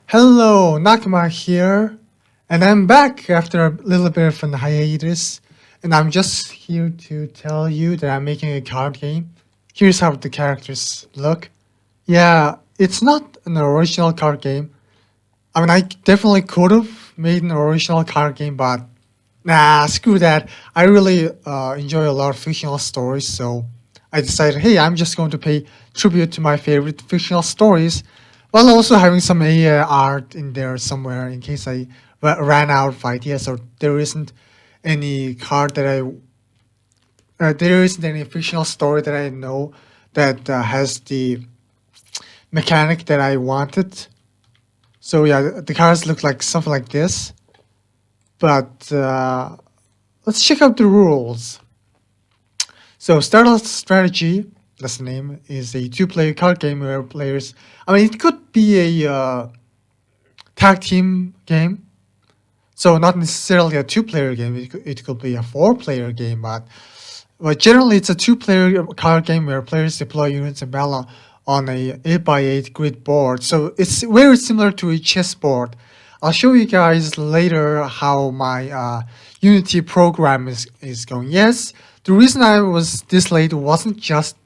Hello, Nakama here, and I'm back after a little bit of an hiatus, and I'm just here to tell you that I'm making a card game. Here's how the characters look. Yeah, it's not an original card game. I mean, I definitely could have made an original card game, but nah, screw that. I really enjoy a lot of fictional stories, so I decided, hey, I'm just going to pay tribute to my favorite fictional stories, while also having some art in there somewhere in case I ran out of ideas or there isn't any card that there isn't any fictional story that I know that has the mechanic that I wanted. So yeah, the cards look like something like this, but let's check out the rules. So Starlight Strategy, that's the name, is a two-player card game where players. I mean, it could be a tag team game, so not necessarily a two-player game. It could be a four-player game, but generally it's a two-player card game where players deploy units and battle on a 8x8 grid board. So it's very similar to a chessboard. I'll show you guys later how my Unity program is going. Yes, the reason I was this late wasn't just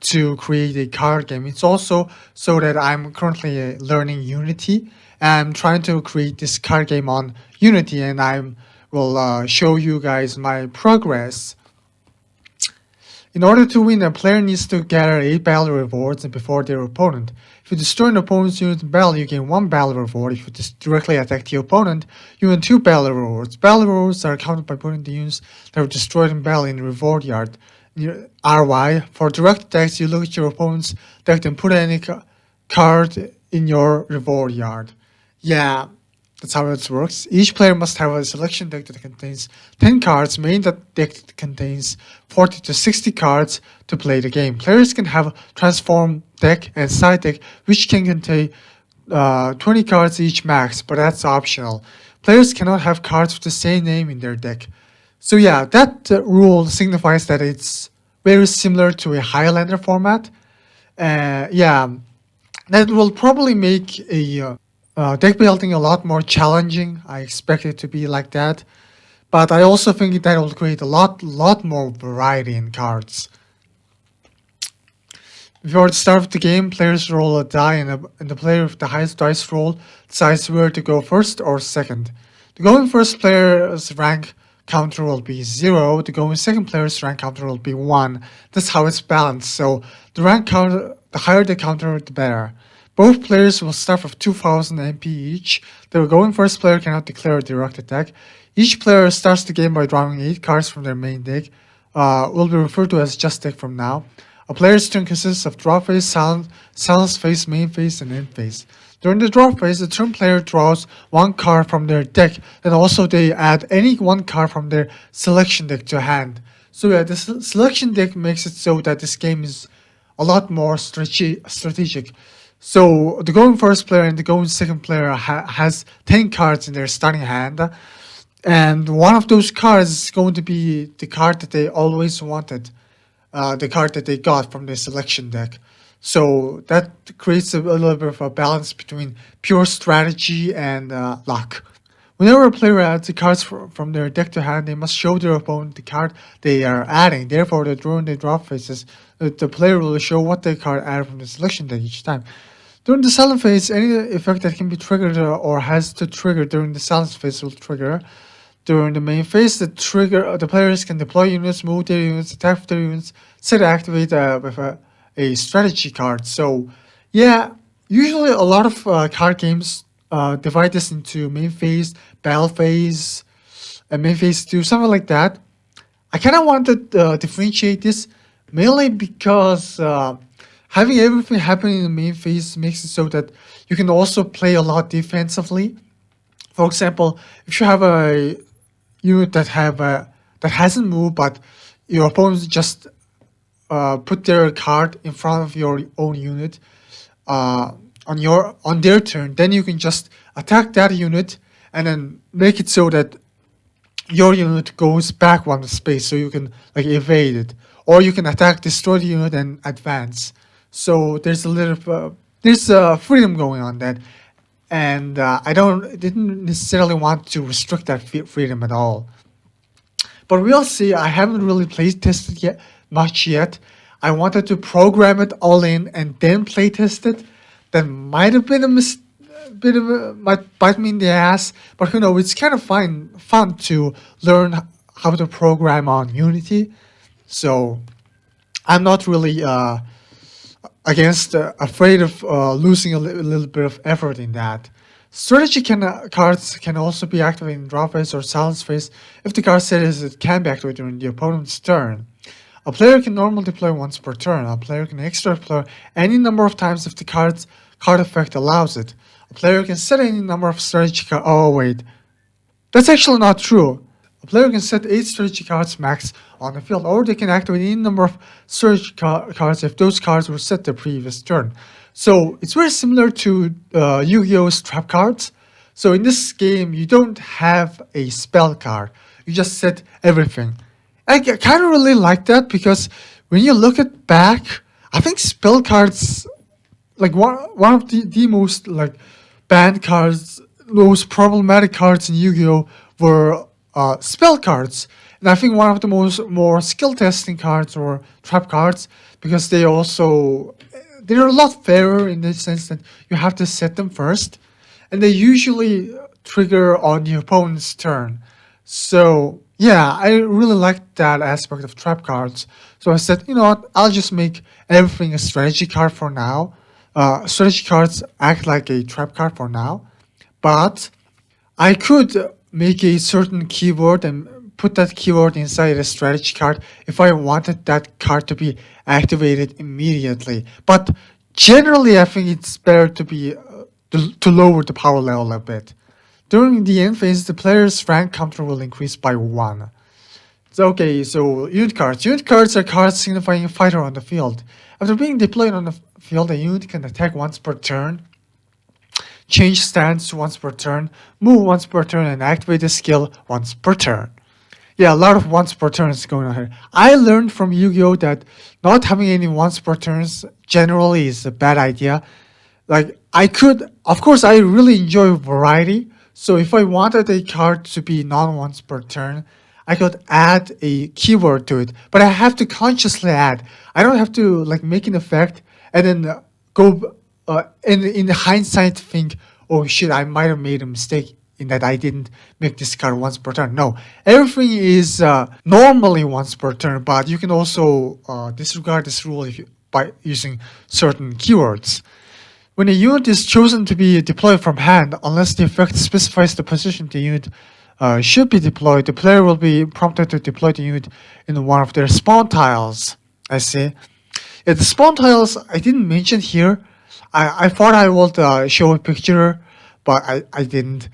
to create a card game. It's also so that I'm currently learning Unity. I'm trying to create this card game on Unity, and I will show you guys my progress. In order to win, a player needs to gather 8 battle rewards before their opponent. If you destroy an opponent's unit in battle, you gain 1 battle reward. If you directly attack the opponent, you win 2 battle rewards. Battle rewards are counted by putting the units that were destroyed in battle in the reward yard. RY. For direct attacks, you look at your opponent's deck and put any card in your reward yard. Yeah, that's how it works. Each player must have a selection deck that contains 10 cards. Main that deck contains 40 to 60 cards to play the game. Players can have a transform deck and side deck, which can contain 20 cards each max, but that's optional. Players cannot have cards with the same name in their deck. So yeah, that rule signifies that it's very similar to a Highlander format. Yeah, that will probably make a deck building a lot more challenging. I expect it to be like that, but I also think that will create a lot more variety in cards. Before the start of the game, players roll a die, and the player with the highest dice roll decides where to go first or second. The going first player's rank counter will be 0. The going second player's rank counter will be 1. That's how it's balanced. So the rank counter, the higher the counter, the better. Both players will start with 2000 MP each. The going first player cannot declare a direct attack. Each player starts the game by drawing 8 cards from their main deck. Will be referred to as just deck from now. A player's turn consists of draw phase, silence phase, main phase, and end phase. During the draw phase, the turn player draws 1 card from their deck, and also they add any 1 card from their selection deck to hand. So yeah, the selection deck makes it so that this game is a lot more strategic. So the going first player and the going second player has 10 cards in their starting hand, and one of those cards is going to be the card that they always wanted, the card that they got from their selection deck. So that creates a little bit of a balance between pure strategy and luck. Whenever a player adds the cards from their deck to hand, they must show their opponent the card they are adding. Therefore, during the draw phases, the player will show what the card added from the selection deck each time. During the silent phase, any effect that can be triggered or has to trigger during the silence phase will trigger. During the main phase, the players can deploy units, move their units, attack with their units, set activate with a strategy card. So, yeah, usually a lot of card games divide this into main phase, battle phase, and main phase 2, something like that. I kind of want to differentiate this mainly because having everything happen in the main phase makes it so that you can also play a lot defensively. For example, if you have a unit that hasn't moved, but your opponents just put their card in front of your own unit on their turn, then you can just attack that unit and then make it so that your unit goes back one space, so you can like evade it, or you can attack, destroy the unit, and advance. So there's a little freedom going on that. and I didn't necessarily want to restrict that freedom at all. But we'll see. I haven't really play tested yet much yet. I wanted to program it all in and then play test it. That might have been a bit of might bite me in the ass. But you know, it's kind of fun to learn how to program on Unity. So I'm not really afraid of losing a little bit of effort in that. Strategy cards can also be activated in draw phase or silence phase if the card says it can be activated during the opponent's turn. A player can normally deploy once per turn. A player can extra deploy any number of times if the card effect allows it. A player can set any number of strategy cards. Oh wait, that's actually not true. A player can set 8 strategy cards max on the field, or they can activate any number of strategy cards if those cards were set the previous turn. So it's very similar to Yu-Gi-Oh's trap cards. So in this game, you don't have a spell card. You just set everything. I kind of really like that because when you look at back, I think spell cards, like one of the most like banned cards, most problematic cards in Yu-Gi-Oh were spell cards, and I think one of the more skill testing cards or trap cards because they're a lot fairer in the sense that you have to set them first, and they usually trigger on the opponent's turn. So yeah, I really like that aspect of trap cards. So I said, you know what, I'll just make everything a strategy card for now. Strategy cards act like a trap card for now, but I could make a certain keyword and put that keyword inside a strategy card if I wanted that card to be activated immediately. But generally, I think it's better to lower the power level a bit. During the end phase, the player's rank counter will increase by 1. So unit cards. Unit cards are cards signifying a fighter on the field. After being deployed on the field, a unit can attack once per turn, change stance once per turn, move once per turn, and activate the skill once per turn. Yeah, a lot of once per turns going on here. I learned from Yu-Gi-Oh that not having any once per turns generally is a bad idea. Like of course, I really enjoy variety. So if I wanted a card to be non-once per turn, I could add a keyword to it. But I have to consciously add. I don't have to like make an effect and then go in the hindsight think, oh shit, I might have made a mistake in that I didn't make this card once per turn. No, everything is normally once per turn, but you can also disregard this rule by using certain keywords. When a unit is chosen to be deployed from hand, unless the effect specifies the position the unit should be deployed, the player will be prompted to deploy the unit in one of their spawn tiles. I see. Yeah, the spawn tiles I didn't mention here. I thought I would show a picture, but I didn't.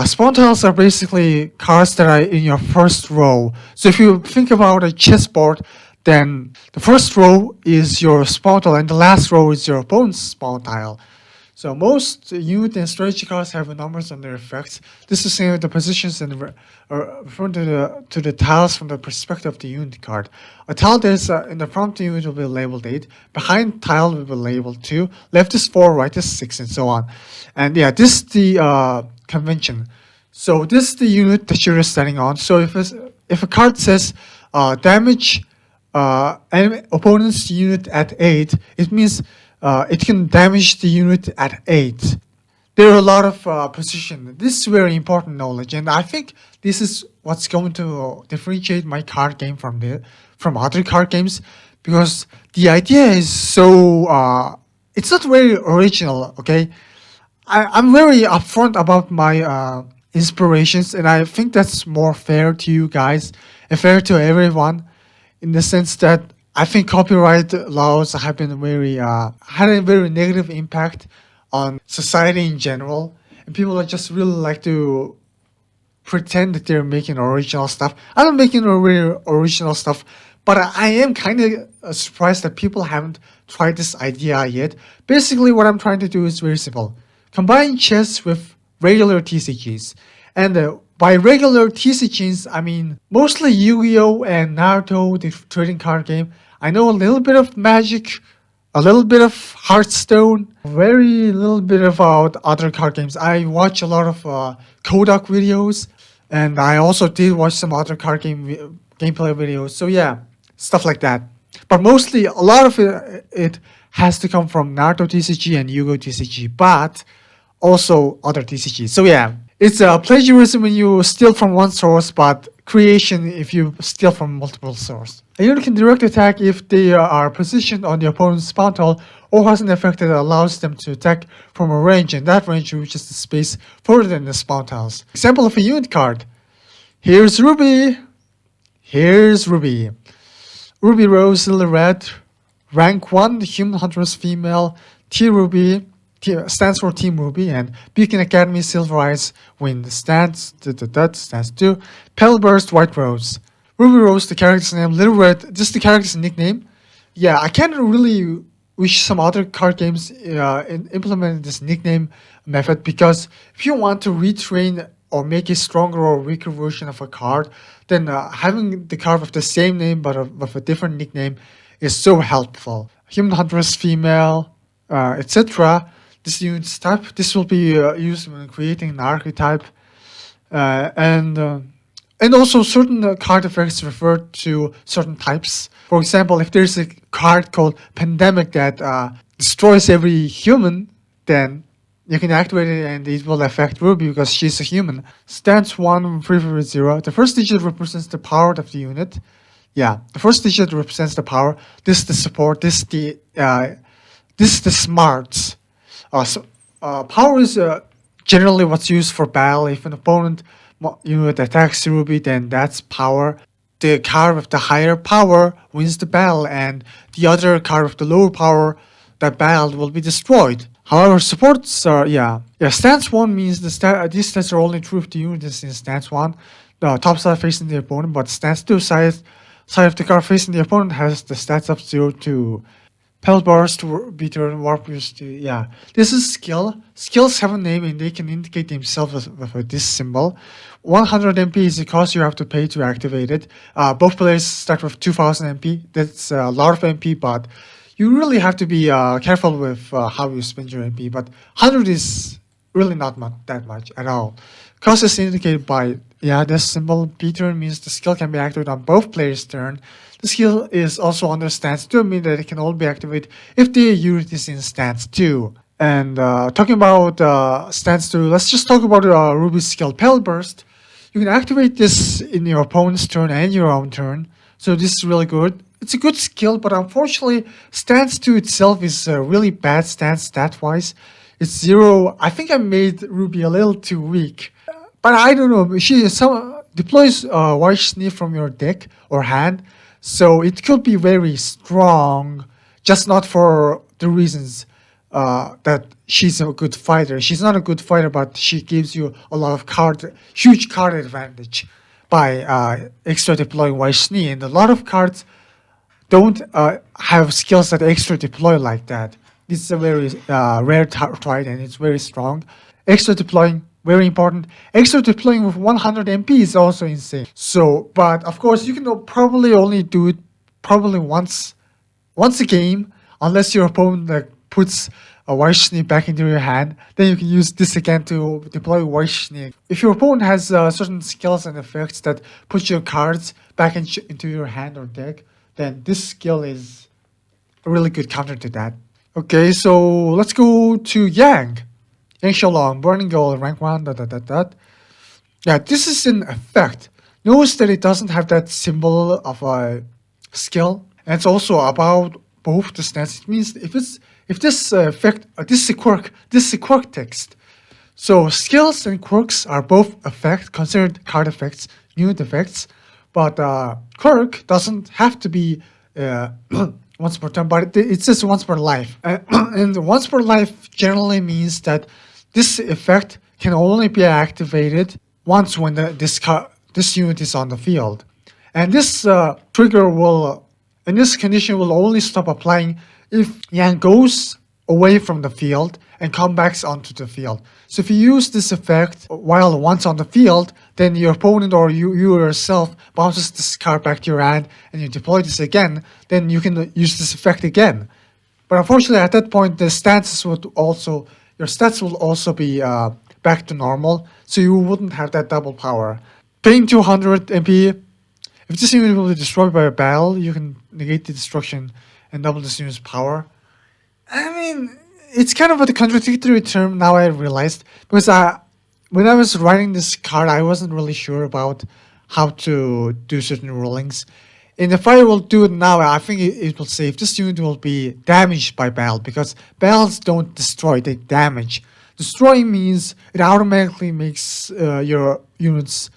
Spawn tiles are basically cards that are in your first row. So if you think about a chessboard, then the first row is your spawn tile and the last row is your opponent's spawn tile. So most unit and strategy cards have numbers on their effects. This is saying the positions and referring to the tiles from the perspective of the unit card. A tile that is in the front of the unit will be labeled 8. Behind tile will be labeled 2. Left is 4, right is 6, and so on. And yeah, this is the convention. So this is the unit that you're standing on. So if a card says damage opponent's unit at 8, it means it can damage the unit at 8. There are a lot of position. This is very important knowledge, and I think this is what's going to differentiate my card game from other card games, because the idea is so it's not very original. Okay, I'm very upfront about my inspirations, and I think that's more fair to you guys and fair to everyone, in the sense that I think copyright laws have been had a very negative impact on society in general, and people just really like to pretend that they're making original stuff. I'm not making original stuff, but I am kind of surprised that people haven't tried this idea yet. Basically, what I'm trying to do is very simple: combine chess with regular TCGs, and by regular TCGs, I mean mostly Yu-Gi-Oh and Naruto, the trading card game. I know a little bit of Magic, a little bit of Hearthstone, very little bit about other card games. I watch a lot of Kodak videos, and I also did watch some other card game gameplay videos. So yeah, stuff like that. But mostly, a lot of it has to come from Naruto TCG and Yu-Gi-Oh TCG, but also other TCGs. So yeah, it's a plagiarism when you steal from one source, but creation if you steal from multiple sources. A unit can direct attack if they are positioned on the opponent's spawn tile or has an effect that allows them to attack from a range, and that range reaches the space further than the spawn tiles. Example of a unit card. Here's Ruby. Here's Ruby. Ruby Rose Silver Red, rank 1, Human Huntress Female, T Ruby, stands for Team Ruby, and Beacon Academy Silver Eyes win. Stands 2, Pale Burst White Rose. Ruby Rose, the character's name, Little Red, this is the character's nickname. Yeah, I can't really wish some other card games implemented this nickname method, because if you want to retrain or make a stronger or weaker version of a card, then having the card with the same name but with a different nickname is so helpful. Human Huntress Female, etc. This unit's type, this will be used when creating an archetype, and also certain card effects refer to certain types. For example, if there's a card called Pandemic that destroys every human, then you can activate it and it will affect Ruby because she's a human. Stance 1, 3, 0. The first digit represents the power of the unit. Yeah, the first digit represents the power. This is the support. This is the smarts. Power is generally what's used for battle. If an opponent unit attacks Ruby, then that's power. The card with the higher power wins the battle, and the other card with the lower power that battled will be destroyed. However, supports are, stance 1 means these stats are only true if the unit is in stance 1, the top side facing the opponent, but stance 2 side of the card facing the opponent has the stats up 0 to Pale Burst, Beater, Warp Boost. Yeah, this is skill. Skills have a name and they can indicate themselves with this symbol. 100 MP is the cost you have to pay to activate it. Both players start with 2000 MP. That's a lot of MP, but you really have to be careful with how you spend your MP. But 100 is really not that much at all. Cost is indicated by this symbol. Beater means the skill can be activated on both players' turn. The skill is also under stance 2, meaning that it can only be activated if the unit is in stance 2. And talking about stance 2, let's just talk about Ruby's skill, Pale Burst. You can activate this in your opponent's turn and your own turn. So this is really good. It's a good skill, but unfortunately, stance 2 itself is a really bad stance stat-wise. It's 0. I think I made Ruby a little too weak. But I don't know. She deploys White Sneak from your deck or hand. So it could be very strong, just not for the reasons that she's a good fighter. She's not a good fighter, but she gives you a lot of huge card advantage by extra deploying White Sneak. And a lot of cards don't have skills that extra deploy like that. This is a very rare trait and it's very strong. Extra deploying, very important. Extra deploying with 100 MP is also insane. So, but of course, you can probably only do it once a game, unless your opponent puts a White Sneak back into your hand. Then you can use this again to deploy White Sneak. If your opponent has certain skills and effects that put your cards back into your hand or deck, then this skill is a really good counter to that. Okay, so let's go to Yang. Yang Xiaolong, Burning Gold, rank 1, Yeah, this is an effect. Notice that it doesn't have that symbol of a skill. And it's also about both the stance. It means if this effect, this is a quirk text. So skills and quirks are both considered card effects, unit effects. But quirk doesn't have to be once per turn, but it says once per life. And once per life generally means that this effect can only be activated once when this unit is on the field. And this trigger in this condition will only stop applying if Yang goes away from the field and comes back onto the field. So if you use this effect while once on the field, then your opponent or you yourself bounces this card back to your hand and you deploy this again, then you can use this effect again. But unfortunately, at that point, the stances would also your stats will also be back to normal, so you wouldn't have that double power. Paying 200 MP, if this unit will be destroyed by a battle, you can negate the destruction and double this unit's power. I mean, it's kind of a contradictory term now I realized, because when I was writing this card, I wasn't really sure about how to do certain rulings. And if I will do it now, I think it will say if this unit will be damaged by battle, because battles don't destroy, they damage. Destroying means it automatically makes your units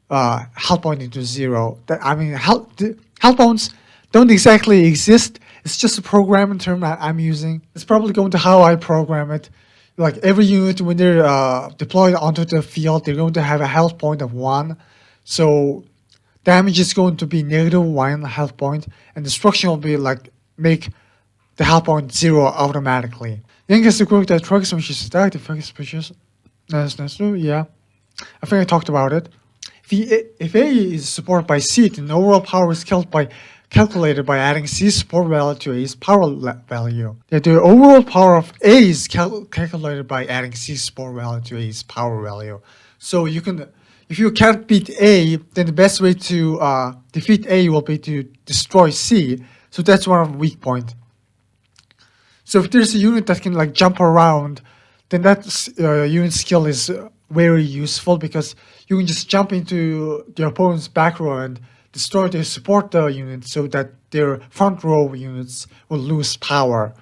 health point into zero. I mean, health points don't exactly exist. It's just a programming term I'm using. It's probably going to how I program it. Like every unit, when they're deployed onto the field, they're going to have a health point of 1. So damage is going to be -1 health point, and destruction will be like make the health point 0 automatically. Then gets the quirk that tracks when she's attacked. If suspicious. That's true, yeah. I think I talked about it. If A is supported by C, then the overall power is calculated by adding C's support value to A's power value. The overall power of A is calculated by adding C's support value to A's power value. So you can, if you can't beat A, then the best way to defeat A will be to destroy C. So that's one of the weak point. So if there's a unit that can like jump around, then that unit skill is very useful, because you can just jump into the opponent's back row and destroy their support units so that their front row units will lose power.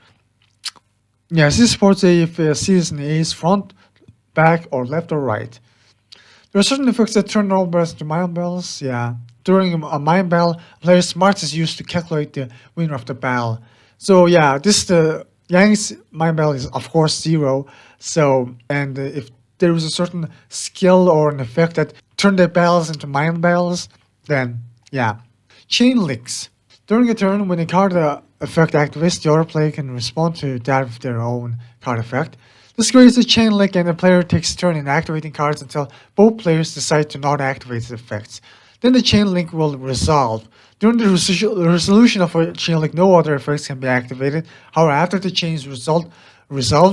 Yeah, C supports A if C is in A's front, back, or left or right. There are certain effects that turn normal battles into mind battles. Yeah, during a mind battle, player's smarts is used to calculate the winner of the battle. So yeah, Yang's mind battle is of course 0. So, and if there is a certain skill or an effect that turn their battles into mind battles, then yeah. Chain links. During a turn, when a card effect activates, the other player can respond to that with their own card effect. This creates a chain link, and the player takes a turn in activating cards until both players decide to not activate the effects. Then the chain link will resolve. During the resolution of a chain link, no other effects can be activated. However, after the chain's resolved,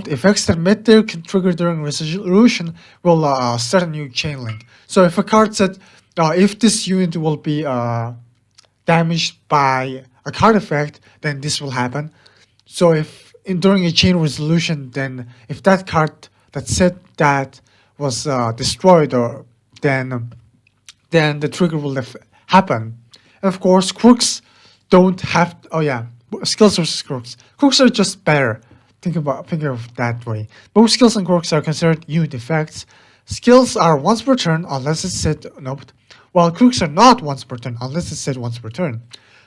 effects that met their trigger during resolution will start a new chain link. So if a card said, if this unit will be damaged by a card effect, then this will happen. So if during a chain resolution, then if that card that said that was destroyed, or then the trigger will happen. And of course, quirks don't have. Skills versus quirks. Quirks are just better. Think of it that way. Both skills and quirks are considered unit effects. Skills are once per turn unless it's said while quirks are not once per turn unless it's said once per turn.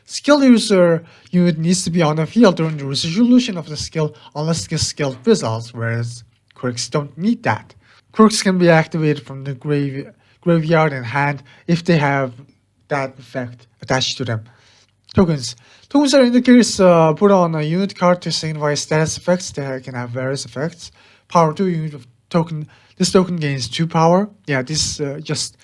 Skill user unit needs to be on the field during the resolution of the skill unless the skill fizzles, whereas quirks don't need that. Quirks can be activated from the graveyard in hand if they have that effect attached to them. Tokens. Tokens are indicators put on a unit card to signify status effects that can have various effects. Power 2 unit of token. This token gains 2 power. Yeah, this just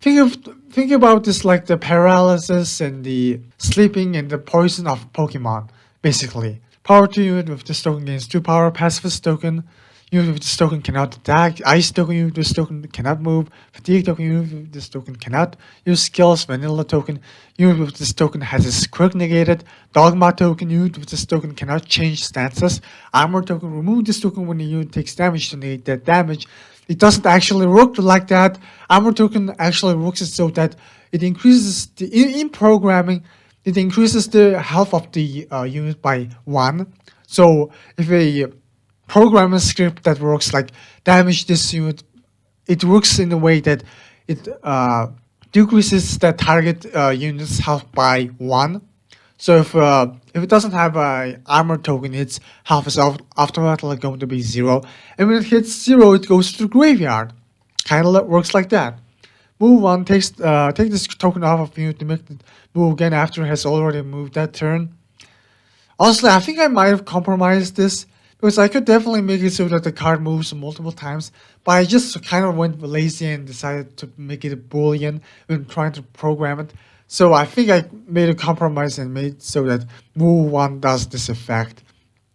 think about this like the paralysis and the sleeping and the poison of Pokemon, basically. Power 2 unit with this token gains 2 power. Pacifist token. Unit with this token cannot attack. Ice token unit with this token cannot move. Fatigue token unit with this token cannot use skills. Vanilla token unit with this token has its quirk negated. Dogma token unit with this token cannot change stances. Armor token, remove this token when the unit takes damage to negate that damage. It doesn't actually work like that. Armor token actually works so that it increases in programming. It increases the health of the unit by 1. So if a program script that works like damage this unit, it works in a way that it decreases the target unit's health by 1. So if it doesn't have an armor token, its health is automatically going to be 0. And when it hits 0, it goes to the graveyard. Kind of works like that. Move 1 take this token off of unit to make it move again after it has already moved that turn. Honestly, I think I might have compromised this, because I could definitely make it so that the card moves multiple times, but I just kind of went lazy and decided to make it a boolean when trying to program it. So I think I made a compromise and made it so that move 1 does this effect.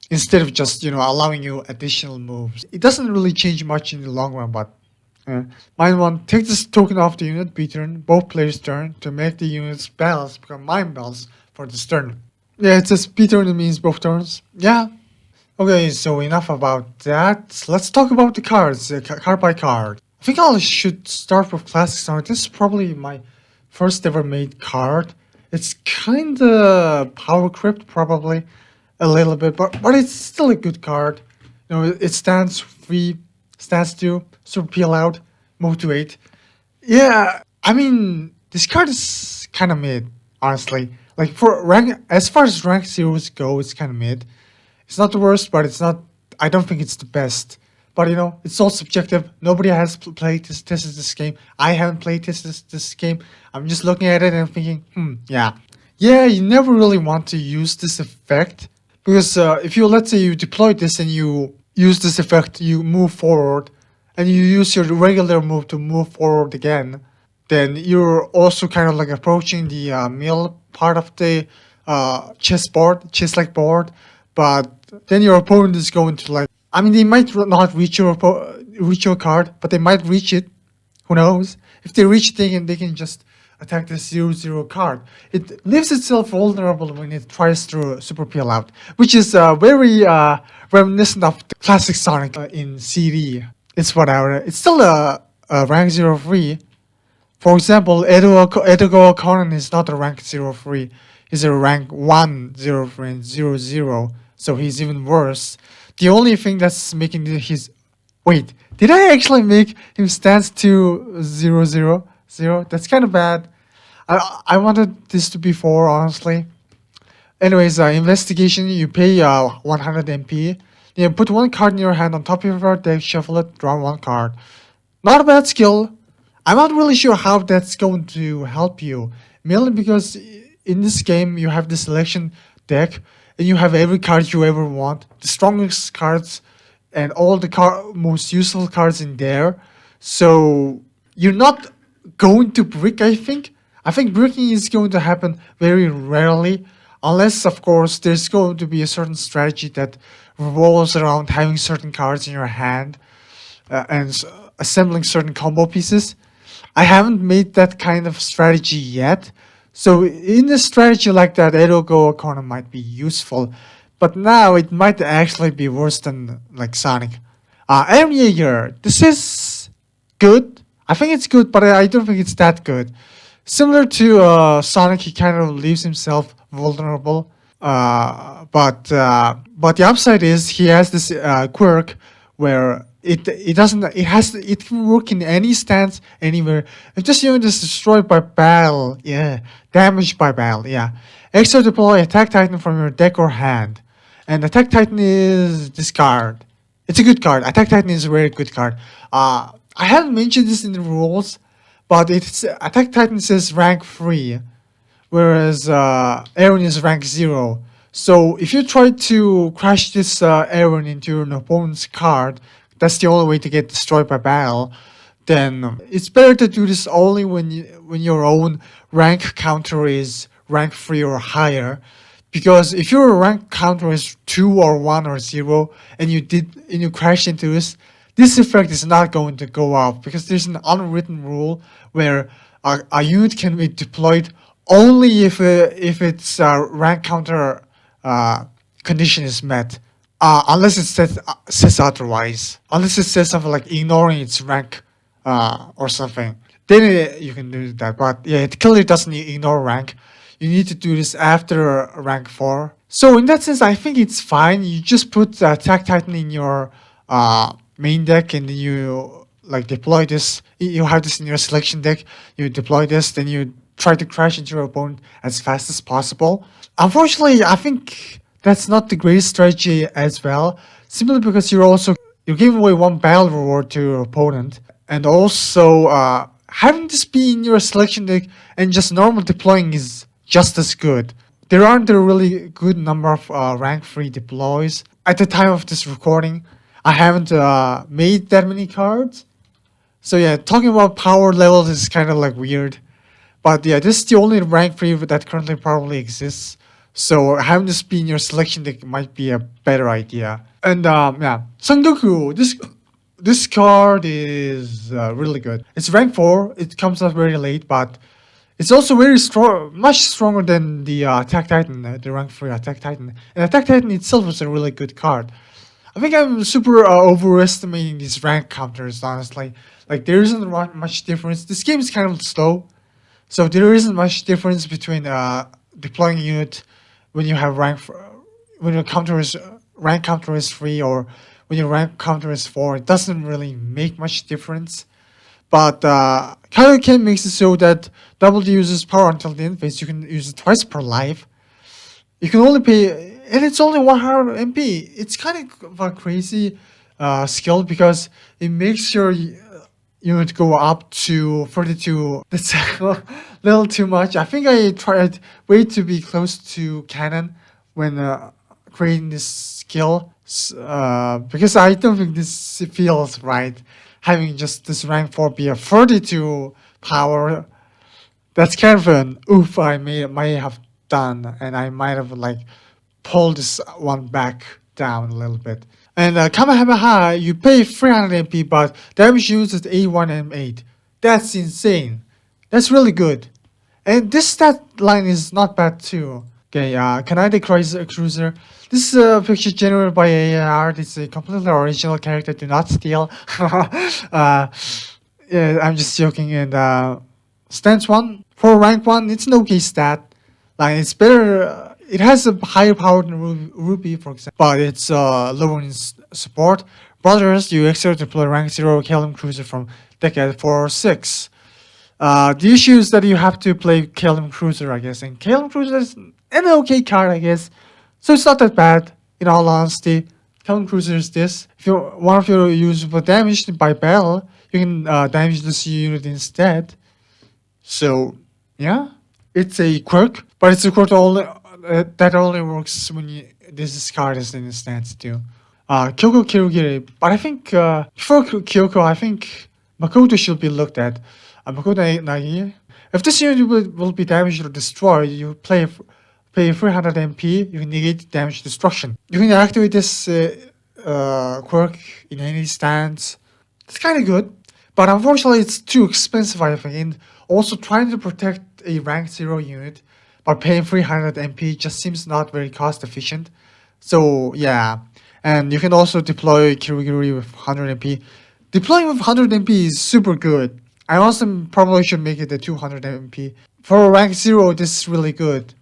instead of just allowing you additional moves. It doesn't really change much in the long run, but mine one, take this token off the unit, B-turn, both players' turn, to make the unit's bells become mine bells for this turn. Yeah, it says B-turn, it means both turns. Yeah. Okay, so enough about that. Let's talk about the cards, card by card. I think I should start with Classic Star. This is probably my first ever made card. It's kinda power crypt, probably a little bit, but it's still a good card. It stands 3, stands 2, super peel out, move to 8. Yeah, I mean, this card is kind of mid, honestly. Like for rank, as far as rank zeros go, it's kind of mid. It's not the worst, but it's not. I don't think it's the best. But it's all subjective. Nobody has played tested this game. I haven't played this game. I'm just looking at it and thinking, yeah. You never really want to use this effect because if you, let's say, you deploy this and you use this effect, you move forward, and you use your regular move to move forward again, then you're also kind of like approaching the middle part of the chess-like board, but then your opponent is going to like, I mean, they might not reach your card, but they might reach it. Who knows? If they reach it, they can just attack the 0/0 card. It leaves itself vulnerable when it tries to super peel out, which is very reminiscent of the classic Sonic in CD. It's whatever. It's still a rank 0/3. For example, Edogo Conan is not a rank 0/3. He's a rank 1/0/3 and 0/0, so he's even worse. The only thing that's making his... Wait, did I actually make him stance to 0/0/0? That's kind of bad. I wanted this to be 4, honestly. Anyways, investigation, you pay 100 MP. You put one card in your hand on top of your deck, shuffle it, draw one card. Not a bad skill. I'm not really sure how that's going to help you. Mainly because in this game you have the selection deck and you have every card you ever want. The strongest cards and all the most useful cards in there. So you're not going to brick, I think. I think bricking is going to happen very rarely. Unless, of course, there's going to be a certain strategy that revolves around having certain cards in your hand and assembling certain combo pieces. I haven't made that kind of strategy yet. So in a strategy like that, Edogo Corner might be useful. But now it might actually be worse than like Sonic. Aaron Yeager, this is good. I think it's good, but I don't think it's that good. Similar to Sonic, he kind of leaves himself vulnerable. But the upside is he has this quirk where it can work in any stance anywhere. If this unit is destroyed by battle, damaged by battle, extra deploy attack titan from your deck or hand, and attack titan is this card. It's a good card. Attack titan is a very good card. I haven't mentioned this in the rules, but it's attack titan says rank 3, whereas Aaron is rank 0. So if you try to crash this Aaron into an opponent's card, that's the only way to get destroyed by battle. Then it's better to do this only when your own rank counter is rank 3 or higher. Because if your rank counter is 2 or 1 or 0 and you crash into this effect is not going to go off because there's an unwritten rule where a unit can be deployed only if its rank counter condition is met. Unless it says otherwise. Unless it says something like ignoring its rank or something. Then you can do that. But yeah, it clearly doesn't ignore rank. You need to do this after rank 4. So in that sense, I think it's fine. You just put Attack Titan in your main deck and then you like deploy this. You have this in your selection deck. You deploy this, then you try to crash into your opponent as fast as possible. Unfortunately, I think that's not the greatest strategy as well, simply because you're giving away one battle reward to your opponent, and also having this be in your selection deck and just normal deploying is just as good. There aren't a really good number of rank 3 deploys. At the time of this recording, I haven't made that many cards. So yeah, talking about power levels is kind of like weird. But yeah, this is the only rank 3 that currently probably exists. So having this be in your selection deck might be a better idea. And yeah, Son Goku. This card is really good. It's rank 4. It comes out very late, but it's also very strong, much stronger than the Attack Titan, the rank 3 Attack Titan. And Attack Titan itself is a really good card. I think I'm super overestimating these rank counters, honestly. Like, there isn't much difference. This game is kind of slow, so there isn't much difference between deploying a unit when you have when your counter is rank counter is 3 or when your rank counter is 4. It doesn't really make much difference. But Kaioken makes it so that double uses power until the end phase. You can use it twice per life. You can only pay, and it's only 100 MP. It's kind of a crazy skill because it makes your unit go up to 42. That's a little too much. I think I tried way to be close to canon when creating this skill because I don't think this feels right. Having just this rank 4 be a 32 power, that's kind of an oof I might have done, and I might have like pulled this one back down a little bit. And Kamehameha, you pay 300 MP, but damage units at A1 and M8. That's insane. That's really good. And this stat line is not bad too. Okay, Kanade Cruiser. This is a picture generated by AR. It's a completely original character. Do not steal. Yeah, I'm just joking. And stance 1 for rank 1. It's an okay stat. Like it's better. It has a higher power than Ruby, for example, but it's lower in support. Brothers, you extra deploy rank 0 KLM Cruiser from Decade 4-6. The issue is that you have to play KLM Cruiser, I guess, and KLM Cruiser is an okay card, I guess. So it's not that bad, in all honesty. KLM Cruiser is this. If you one of your units was damaged by battle, you can damage this unit instead. So, yeah. It's a quirk, but it's a quirk that only works when this card is in the stance too. Kyoko Kirugiri, but I think before Kyoko, I think Makoto should be looked at. Makoto Nagi. If this unit will be damaged or destroyed, you pay 300 MP. You can negate damage destruction. You can activate this quirk in any stance. It's kind of good, but unfortunately, it's too expensive, I think. And also, trying to protect a rank 0 unit by paying 300 MP just seems not very cost efficient. So yeah, and you can also deploy Kirigiri with 100 MP. Deploying with 100 MP is super good. I also probably should make it a 200 MP. For rank 0, this is really good.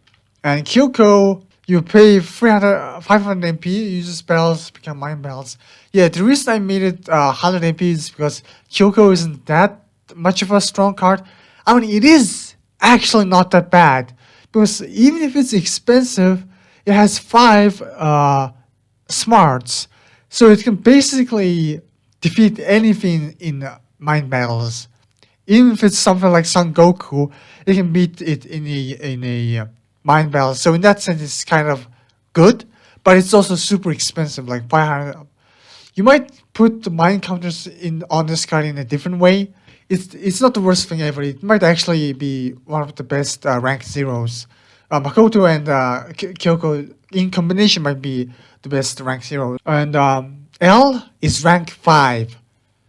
And Kyoko, you pay 500 MP, use spells, become mind bells. Yeah, the reason I made it 100 MP is because Kyoko isn't that much of a strong card. I mean, it is actually not that bad. Because even if it's expensive, it has 5 smarts. So it can basically defeat anything in mind battles. Even if it's something like Son Goku, it can beat it in a mind battle. So in that sense, it's kind of good, but it's also super expensive, like 500. You might put the mind counters on this card in a different way. It's not the worst thing ever. It might actually be one of the best rank 0s. Makoto and Kyoko in combination might be the best rank 0. And L is rank 5.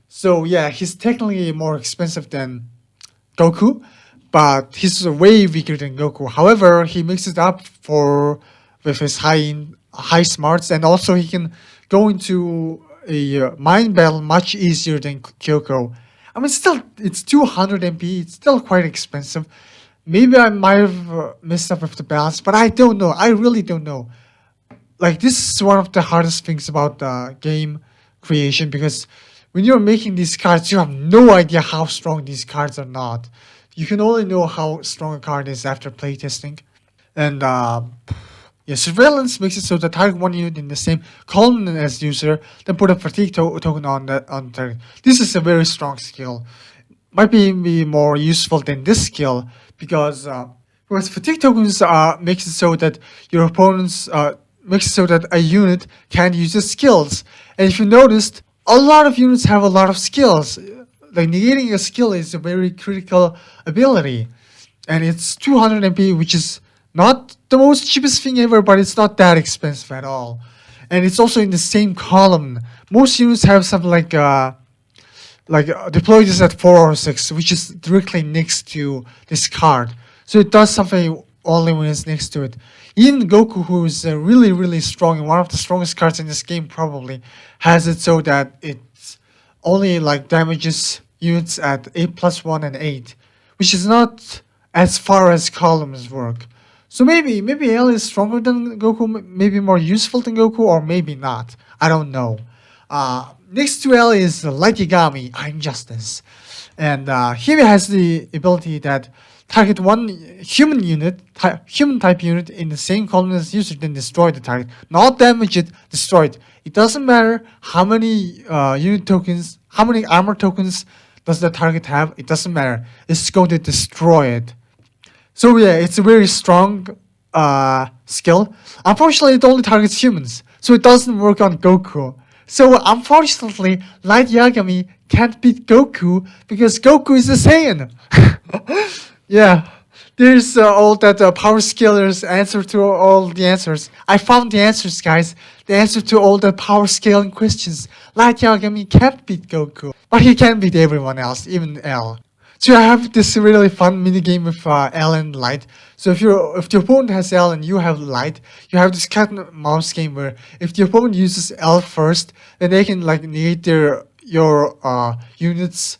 So yeah, he's technically more expensive than Goku, but he's way weaker than Goku. However, he makes it up with his high smarts, and also he can go into a mind battle much easier than Kyoko. I mean, still, it's 200 MP. It's still quite expensive. Maybe I might have messed up with the balance, but I don't know. I really don't know. Like, this is one of the hardest things about game creation, because when you're making these cards, you have no idea how strong these cards are not. You can only know how strong a card is after playtesting. And yeah, surveillance makes it so that target one unit in the same column as user, then put a fatigue token on target. This is a very strong skill. Might be more useful than this skill because fatigue tokens makes it so that your opponents makes it so that a unit can't use its skills. And if you noticed, a lot of units have a lot of skills. Like negating a skill is a very critical ability, and it's 200 MP, which is Not the most cheapest thing ever, but it's not that expensive at all. And it's also in the same column. Most units have something like deploy this at 4 or 6, which is directly next to this card. So it does something only when it's next to it. Even Goku, who is really, really strong and one of the strongest cards in this game probably, has it so that it's only like damages units at 8+1 and 8, which is not as far as columns work. So maybe L is stronger than Goku, maybe more useful than Goku, or maybe not. I don't know. Next to L is Light Yagami, I'm Justice. And he has the ability that target one human unit, human type unit in the same column as user, then destroy the target. Not damage it, destroy it. It doesn't matter how many unit tokens, how many armor tokens does the target have. It doesn't matter. It's going to destroy it. So yeah, it's a very strong skill. Unfortunately, it only targets humans, so it doesn't work on Goku. So unfortunately, Light Yagami can't beat Goku because Goku is a Saiyan. Yeah, there's all that power scalers answer to all the answers. I found the answers, guys. The answer to all the power scaling questions. Light Yagami can't beat Goku, but he can beat everyone else, even L. So I have this really fun mini game with L and Light. So if the opponent has L and you have Light, you have this cat and mouse game where if the opponent uses L first, then they can like negate your units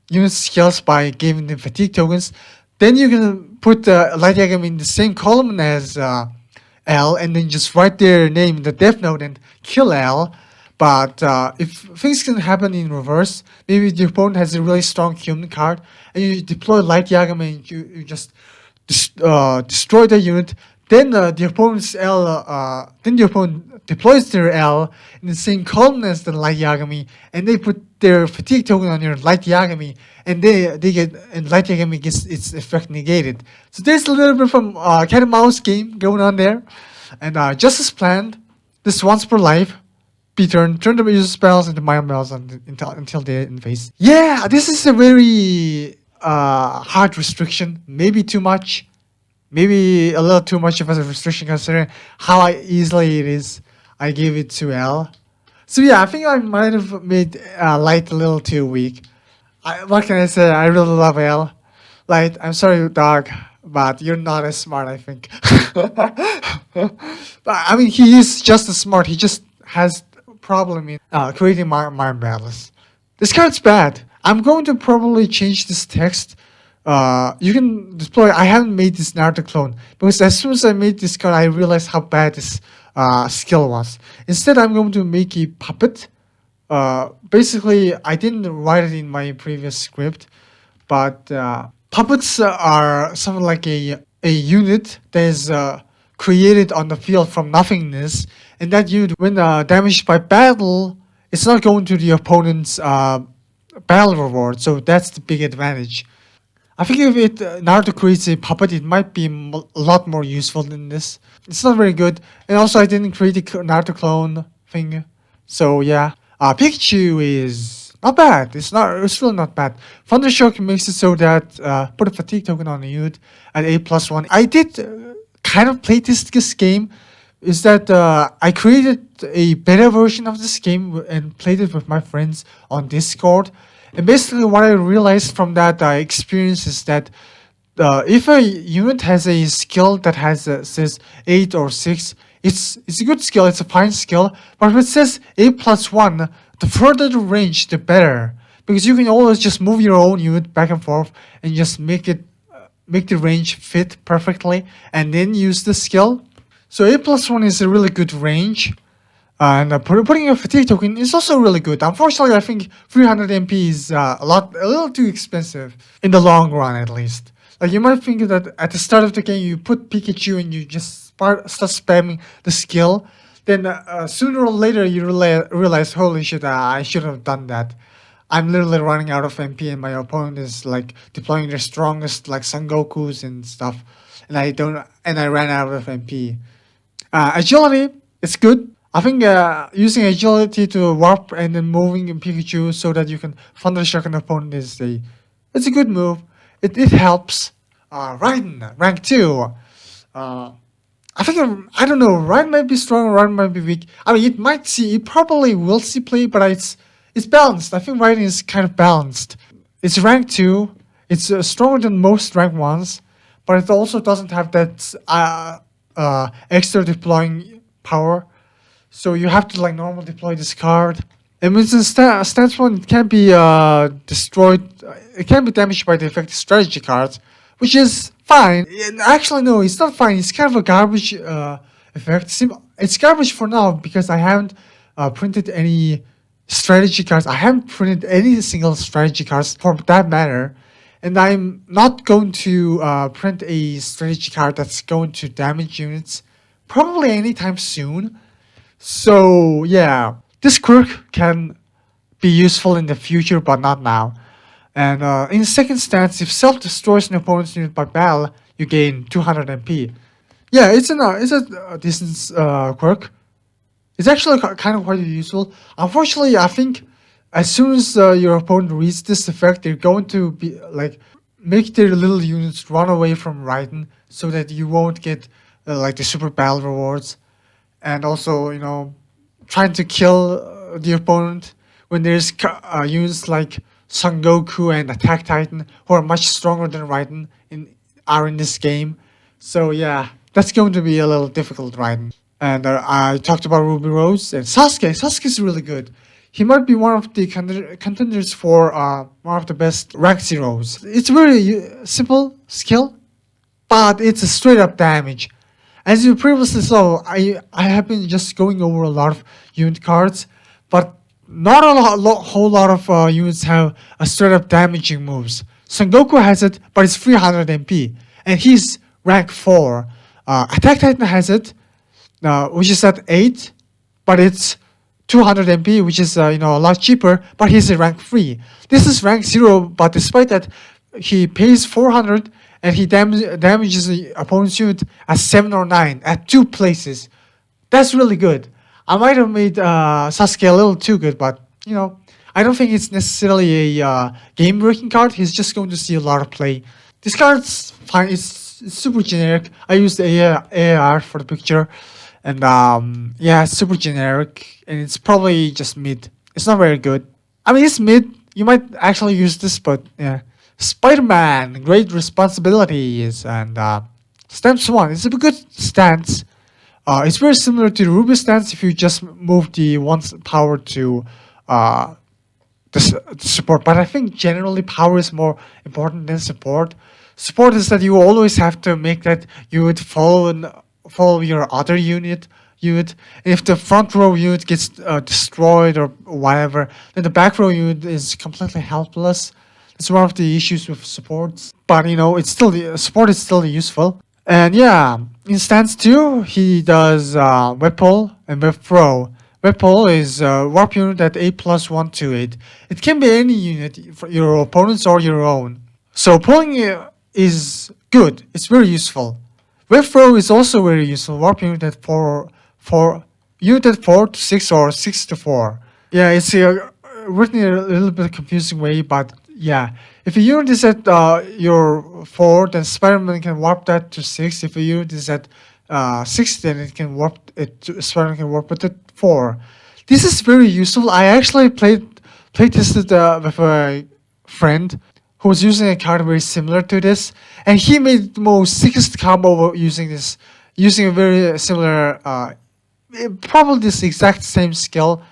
unit skills by giving them fatigue tokens. Then you can put Light Yagami in the same column as L and then just write their name in the death note and kill L. But if things can happen in reverse, maybe the opponent has a really strong human card, and you deploy Light Yagami and you just destroy the unit. Then the opponent's then the opponent deploys their L in the same column as the Light Yagami, and they put their fatigue token on your Light Yagami, and Light Yagami gets its effect negated. So there's a little bit from cat and mouse game going on there, and just as planned, this once per life. Turn the user spells into mind spells until they in phase. Yeah, this is a very hard restriction. Maybe too much. Maybe a little too much of a restriction considering how easily it is. I gave it to L. So yeah, I think I might have made Light a little too weak. What can I say? I really love L. Light, I'm sorry, dog, but you're not as smart, I think. But I mean, he is just as smart. He just has problem in creating mind battles. This card's bad. I'm going to probably change this text. You can deploy. I haven't made this Naruto clone because as soon as I made this card, I realized how bad this skill was. Instead, I'm going to make a puppet. Basically, I didn't write it in my previous script, but puppets are something like a unit that is created on the field from nothingness. And that unit, when damaged by battle, it's not going to the opponent's battle reward. So that's the big advantage. I think if Naruto creates a puppet, it might be a lot more useful than this. It's not very good. And also, I didn't create a Naruto clone thing. So yeah, Pikachu is not bad. It's really not bad. Thundershock makes it so that put a fatigue token on a unit at 8+1. I did kind of play this game. Is that I created a beta version of this game and played it with my friends on Discord. And basically what I realized from that experience is that if a unit has a skill that says 8 or 6, it's a good skill, it's a fine skill. But if it says 8+1, the further the range, the better. Because you can always just move your own unit back and forth and just make the range fit perfectly and then use the skill. So 8+1 is a really good range, and putting a fatigue token is also really good. Unfortunately, I think 300 MP is a little too expensive in the long run, at least. Like you might think that at the start of the game you put Pikachu and you just start spamming the skill, then sooner or later you realize, holy shit, I shouldn't have done that. I'm literally running out of MP and my opponent is like deploying their strongest like Son Gokus and stuff, and I ran out of MP. Agility, it's good. I think using agility to warp and then moving in Pikachu so that you can Thundershock an opponent it's a good move. It helps. Raiden, rank 2. Uh, I think I don't know. Raiden might be strong, Raiden might be weak. I mean, it probably will see play, but it's balanced. I think Raiden is kind of balanced. It's rank 2. It's stronger than most rank 1s, but it also doesn't have that extra deploying power. So you have to like normal deploy this card. And with the stance one, it can be destroyed. It can be damaged by the effective strategy cards, which is fine. Actually, no, it's not fine. It's kind of a garbage effect. It's garbage for now because I haven't printed any strategy cards. I haven't printed any single strategy cards for that matter. And I'm not going to print a strategy card that's going to damage units probably anytime soon. So yeah, this quirk can be useful in the future, but not now. And in second stance, if self destroys an opponent's unit by battle, you gain 200 MP. Yeah, it's a decent quirk. It's actually kind of quite useful. Unfortunately, I think as soon as your opponent reads this effect, they're going to be like make their little units run away from Raiden, so that you won't get like the super battle rewards, and also trying to kill the opponent when there's units like Son Goku and Attack Titan who are much stronger than Raiden in this game. So yeah, that's going to be a little difficult, Raiden. And I talked about Ruby Rose and Sasuke. Sasuke's really good. He might be one of the contenders for one of the best rank zeros. It's really simple skill, but it's a straight up damage. As you previously saw, I have been just going over a lot of unit cards, but not whole lot of units have a straight up damaging moves. Son Goku has it, but it's 300 MP, and he's rank 4. Attack Titan has it, which is at 8, but it's 200 MP, which is a lot cheaper, but he's a rank 3. This is rank 0, but despite that, he pays 400 and he damages the opponent's unit at 7 or 9 at 2 places. That's really good. I might have made Sasuke a little too good, but I don't think it's necessarily a game-breaking card. He's just going to see a lot of play. This card's fine. It's super generic. I used the AR for the picture, and yeah, it's super generic, and it's probably just mid. It's not very good. I mean, it's mid. You might actually use this, but yeah. Spider-Man, Great Responsibilities, and stance 1. It's a good stance. It's very similar to the Ruby stance if you just move the 1's power to the support. But I think generally power is more important than support. Support is that you always have to make that you would follow your other unit. If the front row unit gets destroyed or whatever, then the back row unit is completely helpless. It's one of the issues with supports, but it's still support is still useful. And yeah, in stance 2, he does web pull and web throw. Web pull is warp unit at 8+128. It can be any unit for your opponent's or your own. So pulling is good. It's very useful. Web throw is also very useful. Warp unit at 4 to 6 or 6 to 4. Yeah, it's written in a little bit confusing way, but yeah, if a unit is at your 4, then Spider-Man can warp that to 6. If a unit is at 6, then it can warp it to, Spider-Man can warp it to 4. This is very useful. I actually play tested with a friend who was using a card very similar to this, and he made the most sickest combo using a very similar, probably this exact same skill,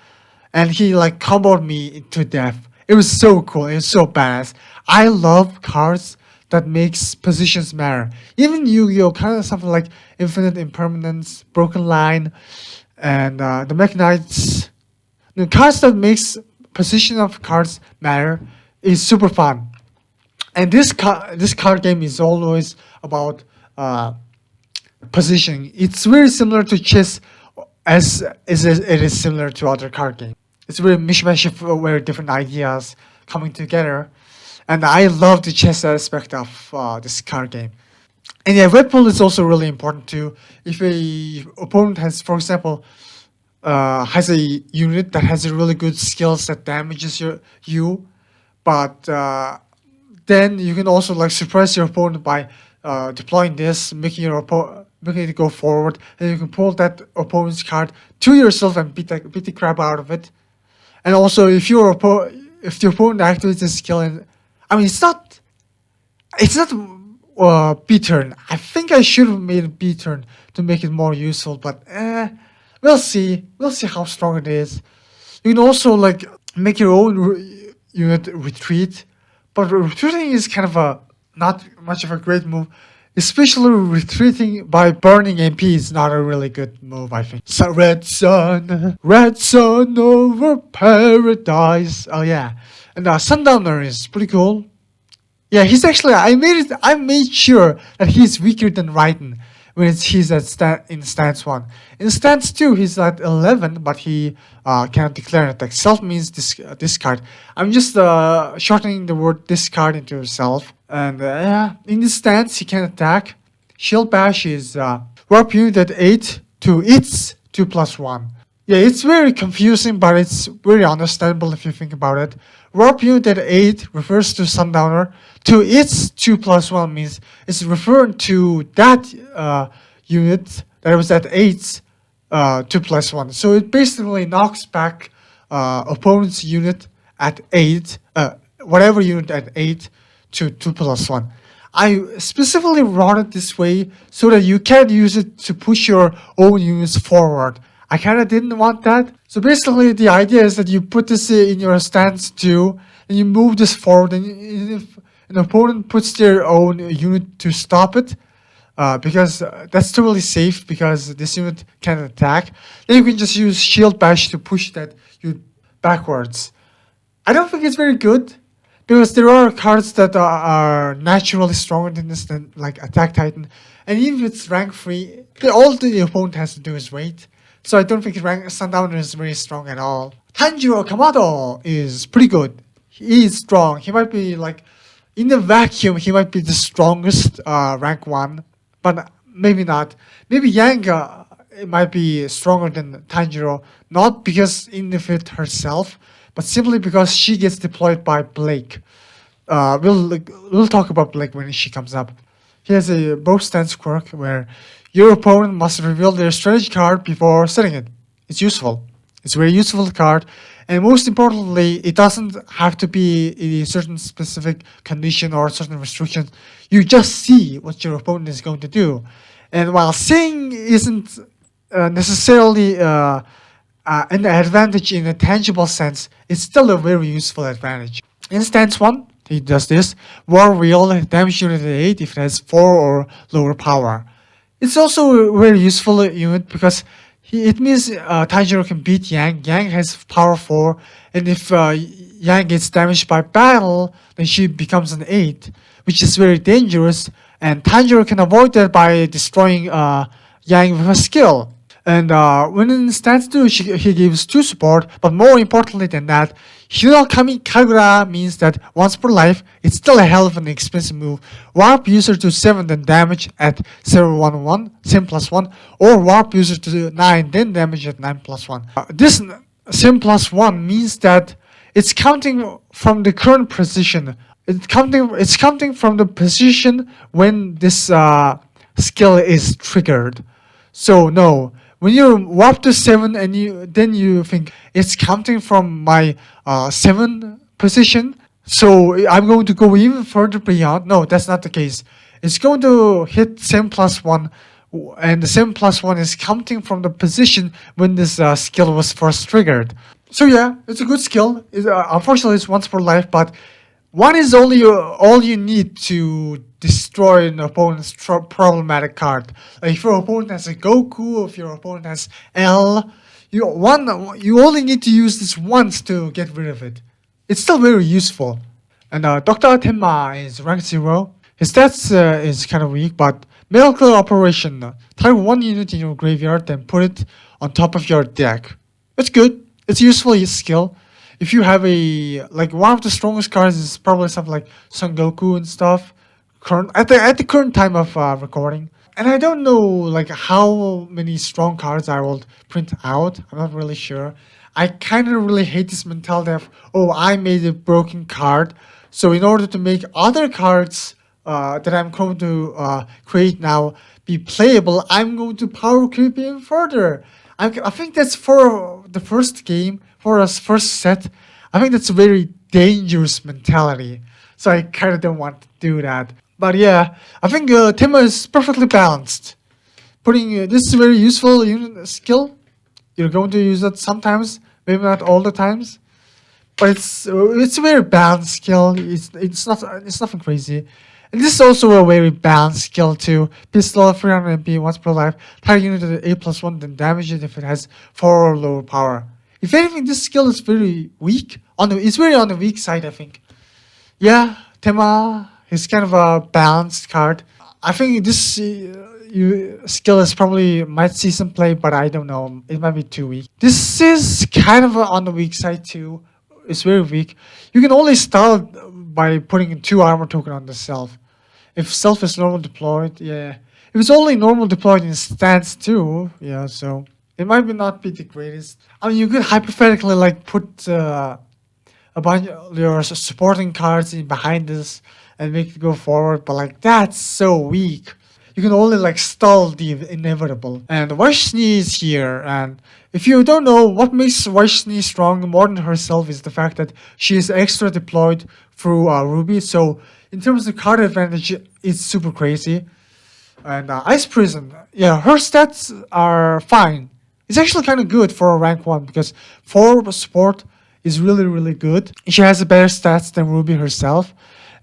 and he like comboed me to death. It was so cool. It was so badass. I love cards that makes positions matter. Even Yu-Gi-Oh! Kind of something like Infinite Impermanence, Broken Line, and the Mech Knights. The cards that makes position of cards matter is super fun. And this card game is always about positioning. It's very similar to chess, as it is similar to other card games. It's really a mishmash of very different ideas coming together, and I love the chess aspect of this card game. And yeah, web pull is also really important too. If a opponent has, for example, has a unit that has a really good skills that damages you, but then you can also like suppress your opponent by deploying this, making it go forward, and you can pull that opponent's card to yourself and beat the crap out of it. And also, if the opponent activates this skill, and I mean, it's not B turn. I think I should have made a B turn to make it more useful, but we'll see. We'll see how strong it is. You can also like make your own unit retreat, but retreating is kind of a not much of a great move. Especially retreating by burning MP is not a really good move, I think. So red sun over paradise. Oh yeah, and Sundowner is pretty cool. Yeah, he's actually I made sure that he's weaker than Raiden when he's in stance 1. In stance 2 he's at 11, but he cannot declare an attack. Self means discard. I'm just shortening the word discard into self. And yeah, in this stance he can attack. Shield bash is warp unit at 8 to its 2+1. Yeah, it's very confusing, but it's very understandable if you think about it. Warp unit at 8 refers to Sundowner. To its 2+1 means it's referring to that unit that was at 8's 2+1. So it basically knocks back opponent's unit at 8, whatever unit at 8 to 2+1. I specifically wrote it this way so that you can use it to push your own units forward. I kind of didn't want that. So basically the idea is that you put this in your stance 2 and you move this forward, and if an opponent puts their own unit to stop it, because that's totally safe because this unit can attack, then you can just use shield bash to push that unit backwards. I don't think it's very good because there are cards that are naturally stronger than this, than like Attack Titan, and even if it's rank 3, all the opponent has to do is wait. So I don't think Sundowner is very strong at all. Tanjiro Kamado is pretty good. He is strong. He might be like, in the vacuum, he might be the strongest rank 1, but maybe not. Maybe Yang might be stronger than Tanjiro, not because in of it herself, but simply because she gets deployed by Blake. We'll talk about Blake when she comes up. He has a both stance quirk where your opponent must reveal their strategy card before setting it. It's useful. It's a very useful card. And most importantly, it doesn't have to be a certain specific condition or certain restrictions. You just see what your opponent is going to do. And while seeing isn't necessarily an advantage in a tangible sense, it's still a very useful advantage. In stance 1, he does this. War Wheel, damage unit at 8 if it has 4 or lower power. It's also a very useful unit because it means Tanjiro can beat Yang. Yang has power 4, and if Yang gets damaged by battle, then she becomes an 8, which is very dangerous, and Tanjiro can avoid that by destroying Yang with a skill. And when in stance 2, he gives 2 support, but more importantly than that, Hinokami Kagura means that once per life, it's still a hell of an expensive move. Warp user to 7 then damage at 7-1-1, 7+1, or warp user to 9 then damage at 9+1. This 7+1 means that it's counting from the current position. It's counting from the position when this skill is triggered. So no. When you warp to 7 and you think it's counting from my 7 position, so I'm going to go even further beyond. No, that's not the case. It's going to hit 7+1, and the 7+1 is counting from the position when this skill was first triggered. So yeah, it's a good skill. Unfortunately, it's once per life, but one is only all you need to destroy an opponent's problematic card. Like if your opponent has a Goku, if your opponent has L, you only need to use this once to get rid of it. It's still very useful. And Dr. Tenma is rank 0. His stats is kind of weak, but Miracle Operation. Target 1 unit in your graveyard, then put it on top of your deck. It's good. It's a useful skill. If you have like one of the strongest cards is probably something like Son Goku and stuff. At the current time of recording, and I don't know like how many strong cards I will print out. I'm not really sure. I kind of really hate this mentality of, oh, I made a broken card, so in order to make other cards that I'm going to create now be playable, I'm going to power creep even further. I think that's for the first game, for us first set. I think that's a very dangerous mentality. So I kind of don't want to do that. But yeah, I think Tema is perfectly balanced. Putting this is a very useful unit skill. You're going to use it sometimes, maybe not all the times. But it's a very balanced skill. It's nothing crazy. And this is also a very balanced skill too. Pistol 300 MP once per life. Target unit at A+1 then damage it if it has 4 or lower power. If anything, this skill is very weak. It's very on the weak side, I think. Yeah, Tema is kind of a balanced card. I think this skill is probably might see some play, but I don't know. It might be too weak. This is kind of on the weak side too. It's very weak. You can only start by putting 2 armor token on the self. If self is normal deployed, yeah. If it's only normal deployed in stance too, yeah. So it might not be the greatest. I mean, you could hypothetically like put a bunch of your supporting cards in behind this and make it go forward, but like that's so weak. You can only like stall the inevitable. And Vaishni is here, and if you don't know what makes Vaishni strong more than herself is the fact that she is extra deployed through Ruby. So in terms of card advantage, it's super crazy. And Ice Prison, yeah, her stats are fine. It's actually kind of good for a rank 1 because 4 support is really, really good. She has better stats than Ruby herself.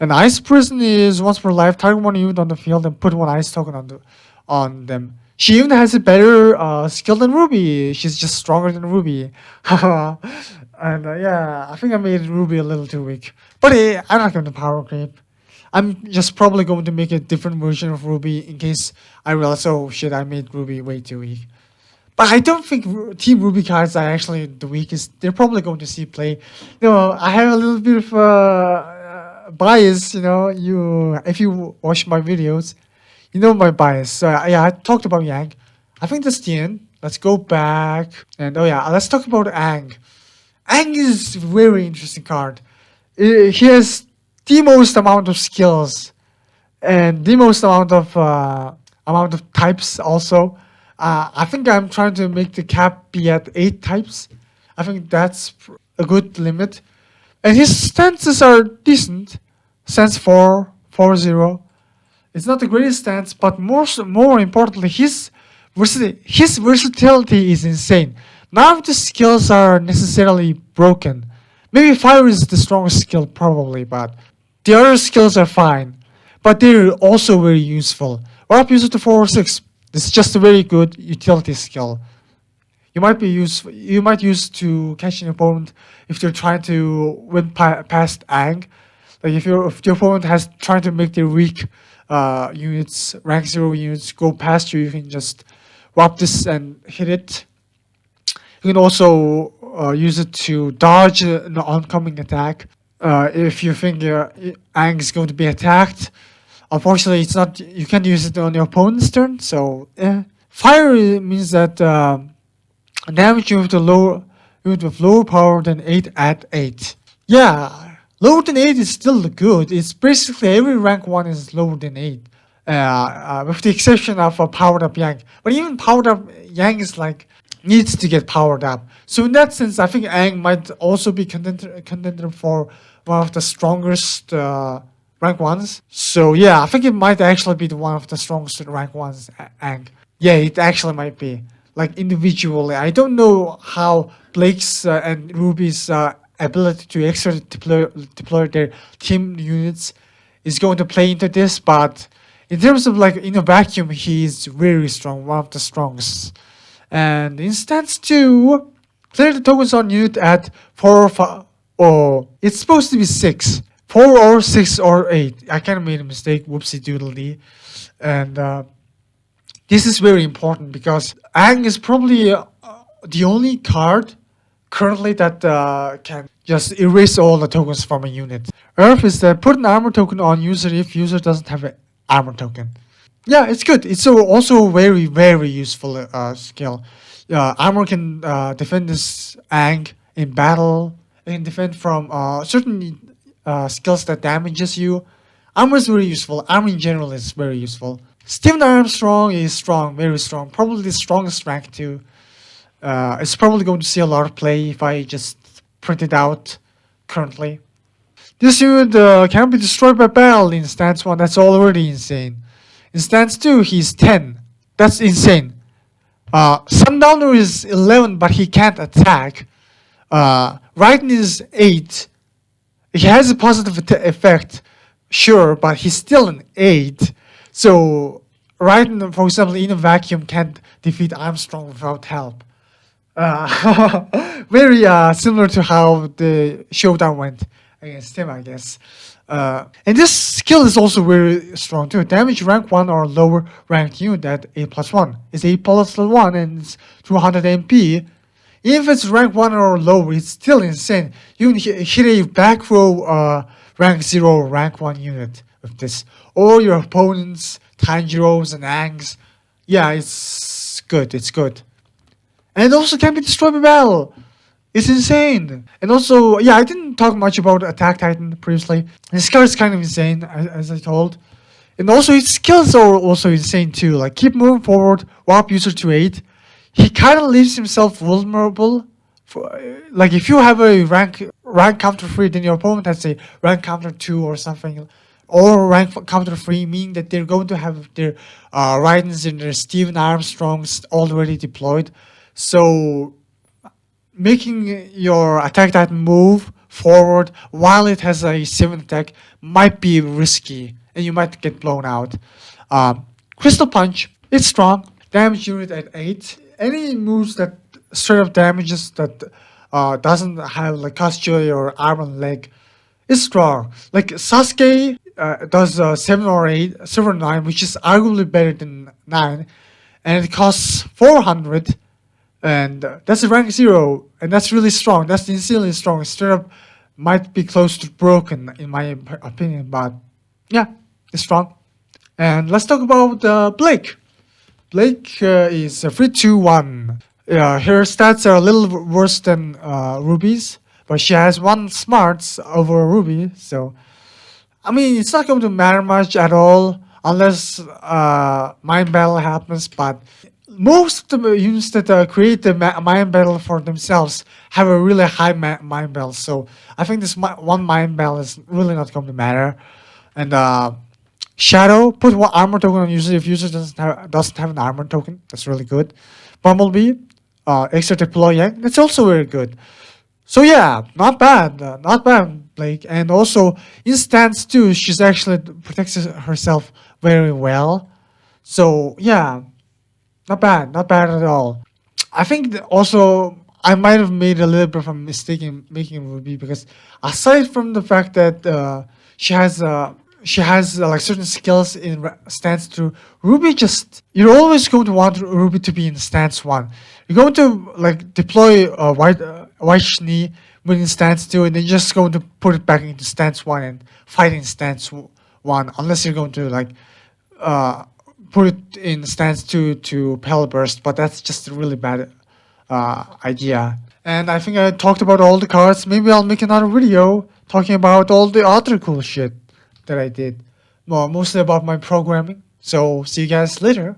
And Ice Prison is once per life, target one unit on the field and put 1 ice token on them. She even has a better skill than Ruby. She's just stronger than Ruby. And yeah, I think I made Ruby a little too weak. But I'm not going to power creep. I'm just probably going to make a different version of Ruby in case I realize, oh shit, I made Ruby way too weak. But I don't think Team Ruby cards are actually the weakest. They're probably going to see play. You know, I have a little bit of bias. You know, if you watch my videos, you know my bias. So yeah, I talked about Yang. I think that's the end. Let's go back and oh yeah, let's talk about Ang. Ang is a very interesting card. He has the most amount of skills and the most amount of types also. I think I'm trying to make the cap be at 8 types. I think that's a good limit. And his stances are decent. Stance 4, 4, 0. It's not the greatest stance, but more importantly, his versatility is insane. None of the skills are necessarily broken. Maybe fire is the strongest skill probably, but the other skills are fine. But they're also very useful. Warp user to 4 or 6. This is just a very good utility skill. You might use to catch an opponent if you're trying to win past Ang. Like if your opponent has trying to make their weak units, rank 0 units go past you, you can just warp this and hit it. You can also use it to dodge an oncoming attack. If you think Ang is going to be attacked, unfortunately, it's not. You can't use it on your opponent's turn. So fire means that damage unit with lower power than 8 at 8. Yeah, lower than 8 is still good. It's basically every rank 1 is lower than 8. With the exception of a powered up Yang. But even powered up Yang is like needs to get powered up. So in that sense, I think Ang might also be contender for one of the strongest rank 1s. So yeah, I think it might actually be one of the strongest rank 1s, Ang. Yeah, it actually might be. Like individually, I don't know how Blake's and Ruby's ability to extra deploy their team units is going to play into this, but in terms of like in a vacuum, he's very strong, one of the strongest. And in stance 2, clear the tokens on unit at 4 or 5. Oh, it's supposed to be 6. 4 or 6 or 8. I kind of made a mistake. Whoopsie doodle dee. And this is very important because Ang is probably the only card currently that can just erase all the tokens from a unit. Earth is that put an armor token on user if user doesn't have an armor token. Yeah, it's good. It's also a very, very useful skill. Armor can defend this Ang in battle. It can defend from certain skills that damages you. Armor is very useful. Armor in general is very useful. Steven Armstrong is strong, very strong. Probably the strongest rank too. It's probably going to see a lot of play if I just print it out currently. This unit can be destroyed by battle in stance 1. That's already insane. In stance 2, he's 10. That's insane. Sundowner is 11, but he can't attack. Raiden is 8. He has a positive effect, sure, but he's still an 8. So Raiden, for example, in a vacuum can't defeat Armstrong without help. Very similar to how the showdown went against him, I guess. And this skill is also very strong too. Damage rank 1 or lower ranked unit at A+1. It's A+1 and it's 200 MP. Even if it's rank 1 or lower, it's still insane. You can hit a back row rank 0 or rank 1 unit with this. Or your opponents, Tanjiros and Angs. Yeah, it's good, it's good. And it also can be destroyed by battle. It's insane. And also, yeah, I didn't talk much about Attack Titan previously. His card is kind of insane, as I told. And also, his skills are also insane too. Like, keep moving forward, warp user to 8. He kind of leaves himself vulnerable. Like, if you have a rank counter 3, then your opponent has a rank counter 2 or something. Or rank counter 3, meaning that they're going to have their Raidens and their Steven Armstrongs already deployed. So making your Attack Titan move forward while it has a 7 attack might be risky and you might get blown out. Crystal Punch, it's strong. Damage unit at 8. Any moves that straight up damages that doesn't have like Cosjoy or arm and leg is strong. Like Sasuke does 7 or 8, 7 or 9, which is arguably better than 9. And it costs 400. And that's a rank 0, and that's really strong. That's insanely strong. Straight up might be close to broken, in my opinion, but yeah, it's strong. And let's talk about Blake. Blake is a 3-2-1. Her stats are a little worse than Ruby's, but she has 1 smarts over Ruby, so I mean, it's not going to matter much at all unless Mind Battle happens, but most of the units that create the Mind Battle for themselves have a really high Mind Battle, so I think this one Mind Battle is really not going to matter. And Shadow, put 1 armor token on user if user doesn't have an armor token. That's really good. Bumblebee, extra deploy Yang. That's also very good. So yeah, not bad, Blake. And also in stance 2, she's actually protects herself very well. So yeah, not bad at all. I think also I might have made a little bit of a mistake in making Ruby because aside from the fact that she has like certain skills in stance 2, Ruby you're always going to want Ruby to be in stance 1. You're going to like deploy White Shnee when in stance 2, and then you're just going to put it back into stance 1 and fight in stance 1, unless you're going to like put it in stance 2 to Pell Burst, but that's just a really bad idea. And I think I talked about all the cards. Maybe I'll make another video talking about all the other cool shit that I did. Well, mostly about my programming. So see you guys later.